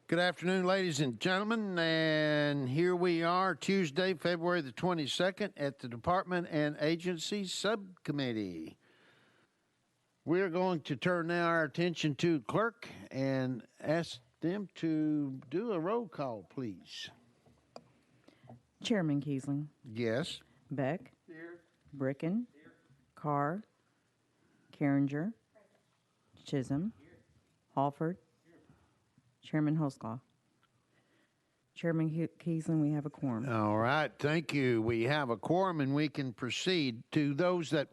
Good afternoon, ladies and gentlemen, and here we are, Tuesday, February the 22nd, at the Department and Agency Subcommittee. We're going to turn now our attention to clerk and ask them to do a roll call, please. Chairman Kiesling, Yes. Beck, Bricken, Carr, Carringer, Chisholm, Halford, Chairman Holsclaw. Chairman Kiesling, we have a quorum. All right, thank you. We have a quorum, and we can proceed to those that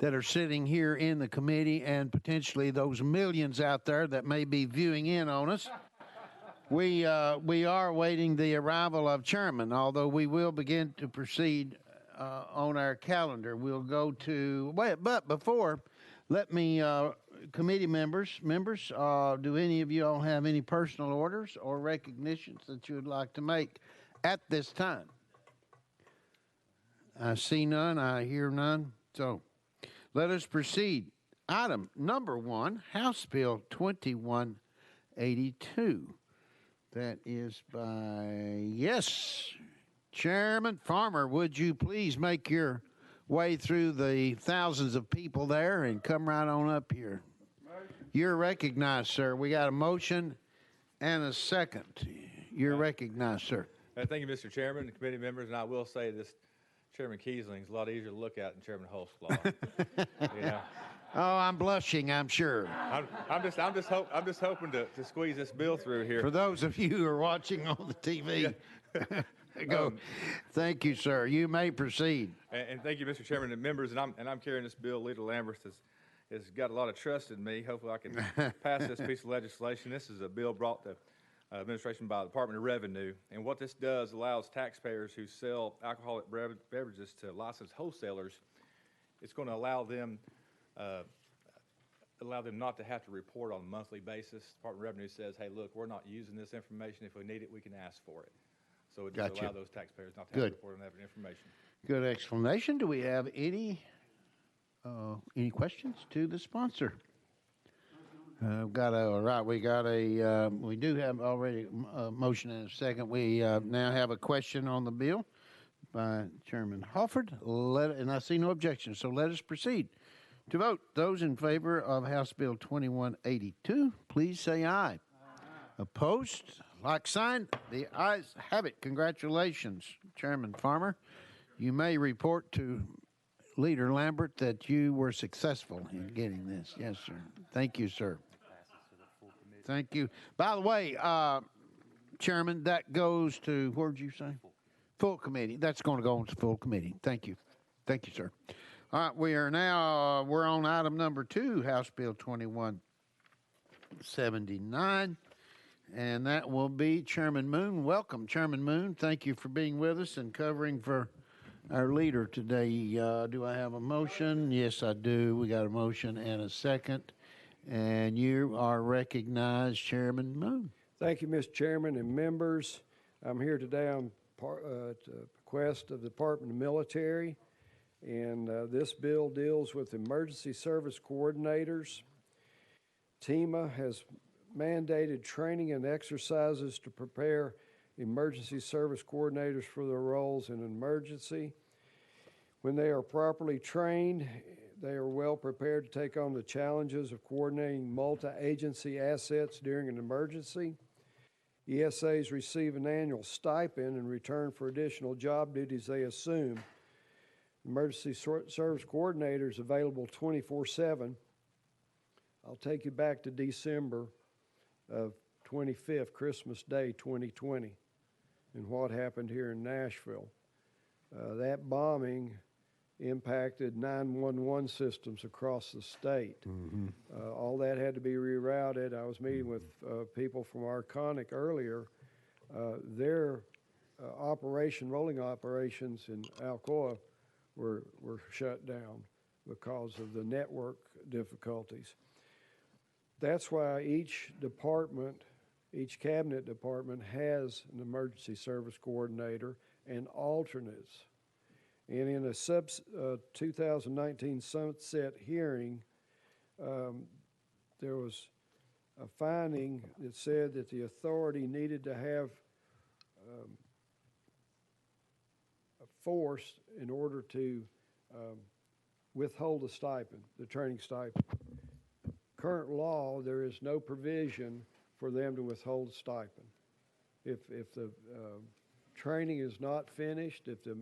are sitting here in the committee and potentially those millions out there that may be viewing in on us. We are awaiting the arrival of chairman, although we will begin to proceed on our calendar. We'll go to, but before, let me, committee members, do any of you all have any personal orders or recognitions that you would like to make at this time? I see none, I hear none, so let us proceed. Item number 1, House Bill 2182. That is by, yes, Chairman Farmer, would you please make your way through the thousands of people there and come right on up here? You're recognized, sir. We got a motion and a second. You're recognized, sir. Thank you, Mr. Chairman and committee members. And I will say this, Chairman Kiesling is a lot easier to look at than Chairman Holsclaw. Yeah. Oh, I'm blushing, I'm sure. I'm just hoping to squeeze this bill through here. For those of you who are watching on the TV, go. Thank you, sir. You may proceed. And thank you, Mr. Chairman and members. And I'm carrying this bill. Leader Lambert has got a lot of trust in me. Hopefully, I can pass this piece of legislation. This is a bill brought to administration by the Department of Revenue. And what this does allows taxpayers who sell alcoholic beverages to licensed wholesalers. It's going to allow them not to have to report on a monthly basis. The Department of Revenue says, hey, look, we're not using this information. If we need it, we can ask for it. So it does allow those taxpayers not to have to report on that information. Good explanation. Do we have any questions to the sponsor? We do have already a motion and a second. We now have a question on the bill by Chairman Halford, and I see no objection, so let us proceed to vote. Those in favor of House Bill 2182, please say aye. Aye. Opposed? Like sign. The ayes have it. Congratulations, Chairman Farmer. You may report to Leader Lambert that you were successful in getting this. Yes, sir. Thank you, sir. Thank you. By the way, Chairman, that goes to, where did you say? Full committee. That's going to go into full committee. Thank you. Thank you, sir. All right, we're on item number 2, House Bill 2179, and that will be Chairman Moon. Welcome, Chairman Moon. Thank you for being with us and covering for our leader today. Do I have a motion? Yes, I do. We got a motion and a second, and you are recognized, Chairman Moon. Thank you, Mr. Chairman and members. I'm here today on request of the Department of Military. And this bill deals with emergency service coordinators. TEMA has mandated training and exercises to prepare emergency service coordinators for their roles in an emergency. When they are properly trained, they are well prepared to take on the challenges of coordinating multi-agency assets during an emergency. ESAs receive an annual stipend in return for additional job duties they assume. Emergency service coordinators available 24/7. I'll take you back to December of 25th, Christmas Day 2020, and what happened here in Nashville. That bombing impacted 911 systems across the state. Mm-hmm. All that had to be rerouted. I was meeting with people from Arconic earlier. Their rolling operations in Alcoa were shut down because of the network difficulties. That's why each cabinet department has an emergency service coordinator and alternates. And in a 2019 sunset hearing, there was a finding that said that the authority needed to have a force in order to withhold the stipend, the training stipend. Current law, there is no provision for them to withhold a stipend. If the training is not finished, if the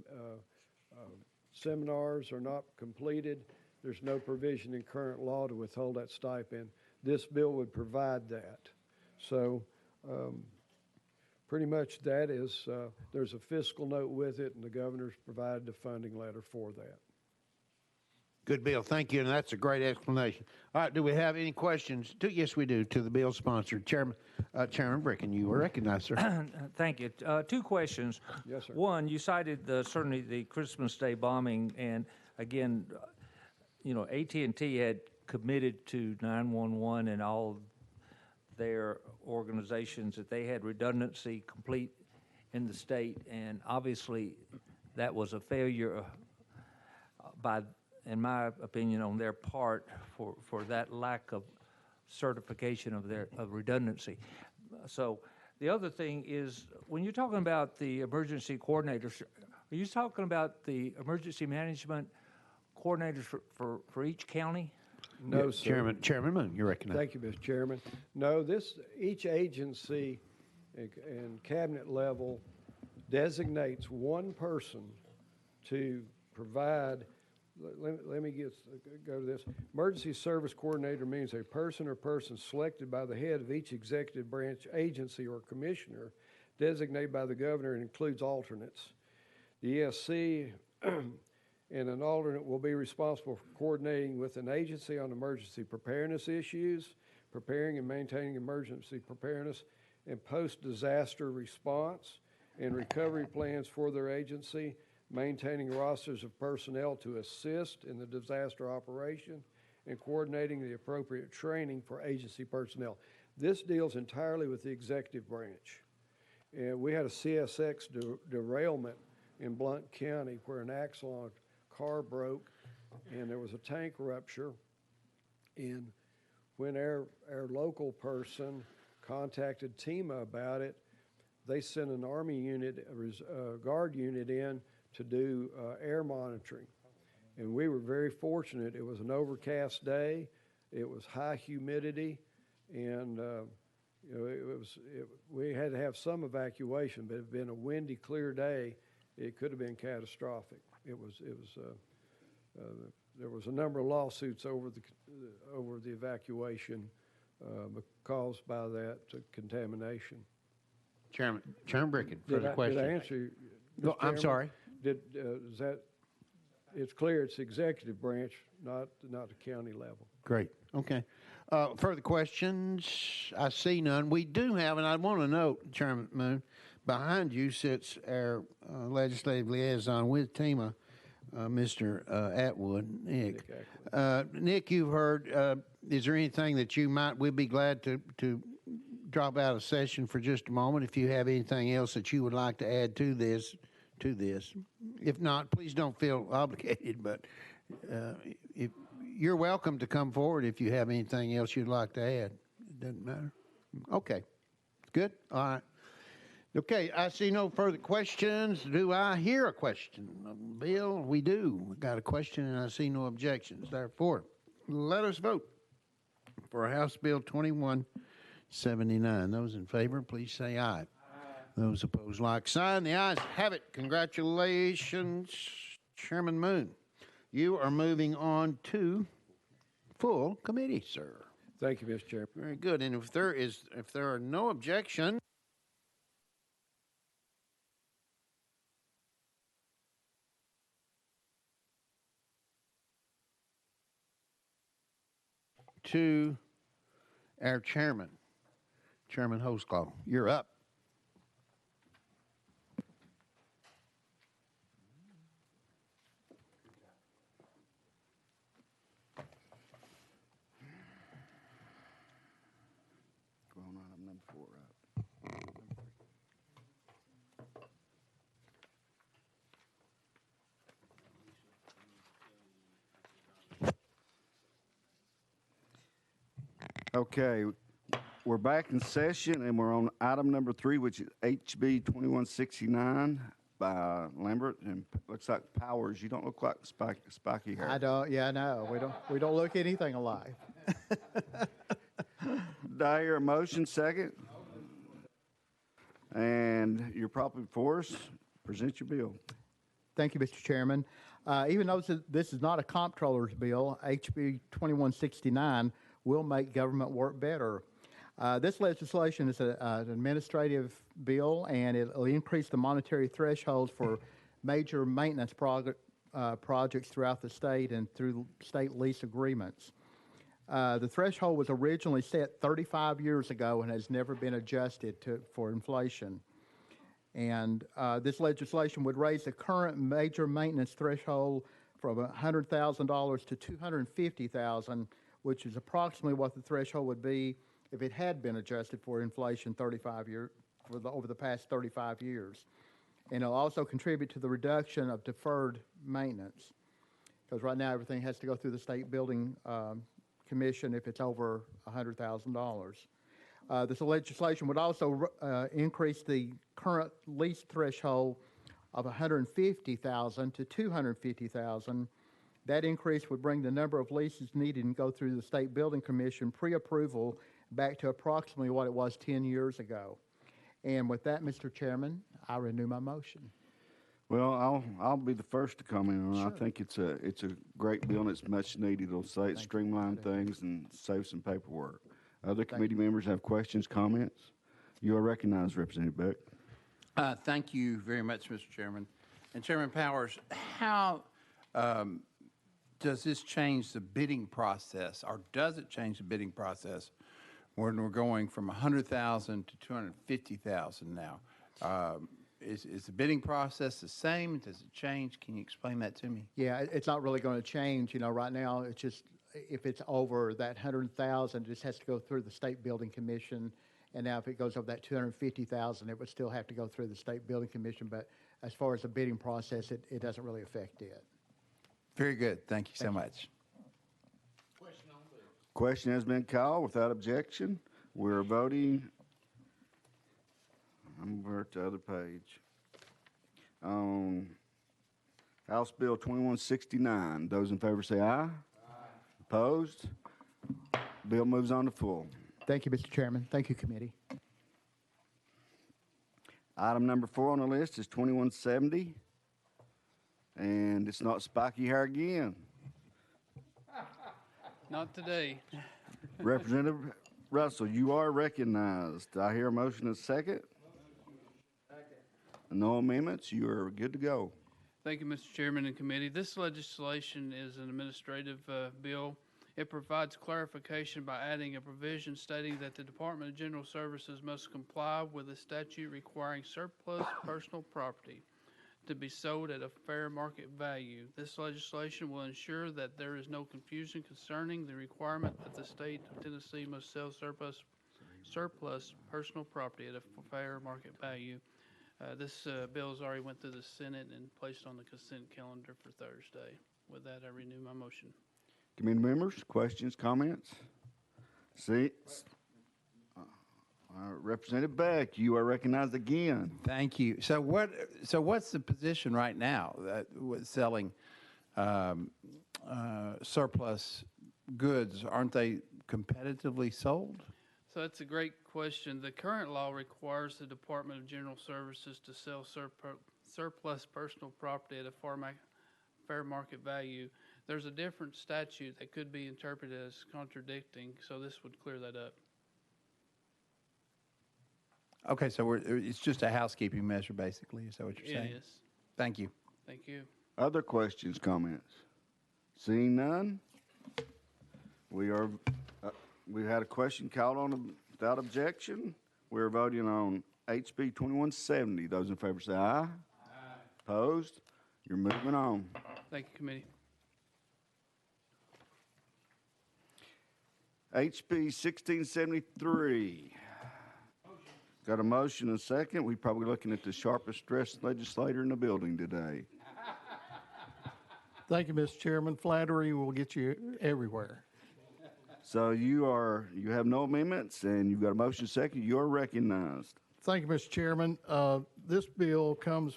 seminars are not completed, there's no provision in current law to withhold that stipend. This bill would provide that. So pretty much that is, there's a fiscal note with it, and the governor's provided a funding letter for that. Good bill. Thank you, and that's a great explanation. All right, do we have any questions? Yes, we do, to the bill sponsor. Chairman Bricken, you were recognized, sir. Thank you. Two questions. Yes, sir. One, you cited certainly the Christmas Day bombing, and again, AT&T had committed to 911 and all their organizations that they had redundancy complete in the state, and obviously that was a failure in my opinion, on their part for that lack of certification of redundancy. So the other thing is, when you're talking about the emergency coordinators, are you talking about the emergency management coordinators for each county? No, sir. Chairman Moon, you're recognized. Thank you, Mr. Chairman. No, each agency and cabinet level designates one person to provide. Let me go to this. Emergency service coordinator means a person or persons selected by the head of each executive branch agency or commissioner designated by the governor and includes alternates. The ESC and an alternate will be responsible for coordinating with an agency on emergency preparedness issues, preparing and maintaining emergency preparedness and post-disaster response and recovery plans for their agency, maintaining rosters of personnel to assist in the disaster operation, and coordinating the appropriate training for agency personnel. This deals entirely with the executive branch. And we had a CSX derailment in Blount County where an axle on a car broke and there was a tank rupture. And when our local person contacted TEMA about it, they sent an Army unit, a guard unit in to do air monitoring. And we were very fortunate. It was an overcast day. It was high humidity. And we had to have some evacuation, but it had been a windy, clear day. It could have been catastrophic. There was a number of lawsuits over the evacuation caused by that contamination. Chairman Bricken, further question. Did I answer you? No, I'm sorry. Is that? It's clear it's the executive branch, not the county level. Great. Okay. Further questions? I see none. We do have, and I want to note, Chairman Moon, behind you sits our legislative liaison with TEMA, Mr. Atwood, Nick. Nick, you've heard. Is there anything that we'd be glad to drop out of session for just a moment if you have anything else that you would like to add to this. If not, please don't feel obligated, but if you're welcome to come forward if you have anything else you'd like to add. It doesn't matter. Okay. Good? All right. Okay, I see no further questions. Do I hear a question? Bill, we do. We got a question, and I see no objections. Therefore, let us vote for House Bill 2179. Those in favor, please say aye. Those opposed, like sign. The ayes have it. Congratulations, Chairman Moon. You are moving on to full committee, sir. Thank you, Mr. Chairman. Very good. And if there are no objections, to our chairman, Chairman Holsclaw. You're up. Going on number 4, right? Okay, We're back in session, and we're on item number 3, which is HB 2169 by Lambert, and looks like Powers. You don't look like spiky hair. I don't. Yeah, no, we don't look anything alike. Do I hear a motion second? And you're properly before us. Present your bill. Thank you, Mr. Chairman. Even though this is not a comptroller's bill, HB 2169 will make government work better. This legislation is an administrative bill, and it will increase the monetary thresholds for major maintenance projects throughout the state and through state lease agreements. The threshold was originally set 35 years ago and has never been adjusted for inflation. And this legislation would raise the current major maintenance threshold from $100,000 to $250,000, which is approximately what the threshold would be if it had been adjusted for inflation over the past 35 years. And it'll also contribute to the reduction of deferred maintenance, because right now everything has to go through the state building commission if it's over $100,000. This legislation would also increase the current lease threshold of $150,000 to $250,000. That increase would bring the number of leases needed and go through the state building commission pre-approval back to approximately what it was 10 years ago. And with that, Mr. Chairman, I renew my motion. Well, I'll be the first to comment on it. Sure. I think it's a great bill and it's much needed. It'll streamline things and save some paperwork. Other committee members have questions, comments? You are recognized, Representative Beck. Thank you very much, Mr. Chairman. And Chairman Powers, how does this change the bidding process, or does it change the bidding process when we're going from 100,000 to 250,000 now? Is the bidding process the same? Does it change? Can you explain that to me? Yeah, it's not really going to change. You know, right now it's just if it's over that 100,000, it just has to go through the state building commission. And now if it goes over that 250,000, it would still have to go through the state building commission. But as far as the bidding process, it doesn't really affect it. Very good. Thank you so much. Question has been called without objection. We're voting. I'm over at the other page. House Bill 2169. Those in favor say aye. Aye. Opposed? Bill moves on to full. Thank you, Mr. Chairman. Thank you, committee. Item number 4 on the list is 2170. And it's not spiky hair again. Not today. Representative Russell, you are recognized. I hear a motion and a second. No amendments. You are good to go. Thank you, Mr. Chairman and committee. This legislation is an administrative bill. It provides clarification by adding a provision stating that the Department of General Services must comply with a statute requiring surplus personal property to be sold at a fair market value. This legislation will ensure that there is no confusion concerning the requirement that the state of Tennessee must sell surplus personal property at a fair market value. This bill has already went through the Senate and placed on the consent calendar for Thursday. With that, I renew my motion. Committee members, questions, comments? See, Representative Beck, you are recognized again. Thank you. So what's the position right now with selling surplus goods? Aren't they competitively sold? So that's a great question. The current law requires the Department of General Services to sell surplus personal property at a fair market value. There's a different statute that could be interpreted as contradicting, so this would clear that up. Okay, so it's just a housekeeping measure, basically. Is that what you're saying? It is. Thank you. Thank you. Other questions, comments? Seeing none, we had a question called on without objection. We're voting on HB 2170. Those in favor say aye. Aye. Opposed? You're moving on. Thank you, committee. HB 1673. Got a motion and a second. We're probably looking at the sharpest dressed legislator in the building today. Thank you, Mr. Chairman. Flattery will get you everywhere. So you have no amendments, and you've got a motion second. You're recognized. Thank you, Mr. Chairman. This bill comes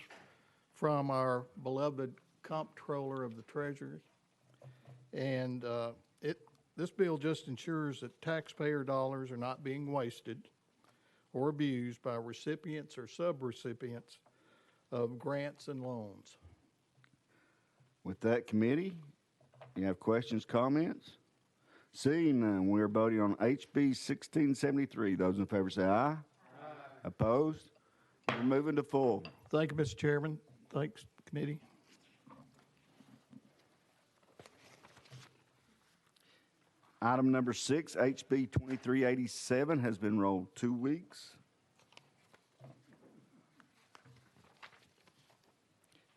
from our beloved Comptroller of the Treasury. And this bill just ensures that taxpayer dollars are not being wasted or abused by recipients or subrecipients of grants and loans. With that, committee, you have questions, comments? Seeing none, we are voting on HB 1673. Those in favor say aye. Aye. Opposed? We're moving to full. Thank you, Mr. Chairman. Thanks, committee. Item number 6, HB 2387, has been rolled 2 weeks.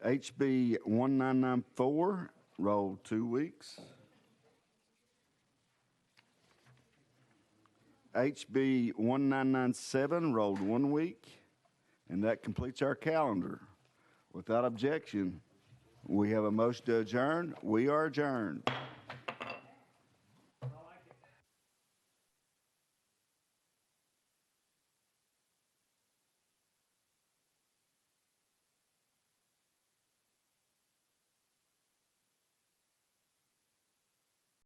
HB 1994, rolled 2 weeks. HB 1997, rolled 1 week. And that completes our calendar. Without objection, we have a motion to adjourn. We are adjourned.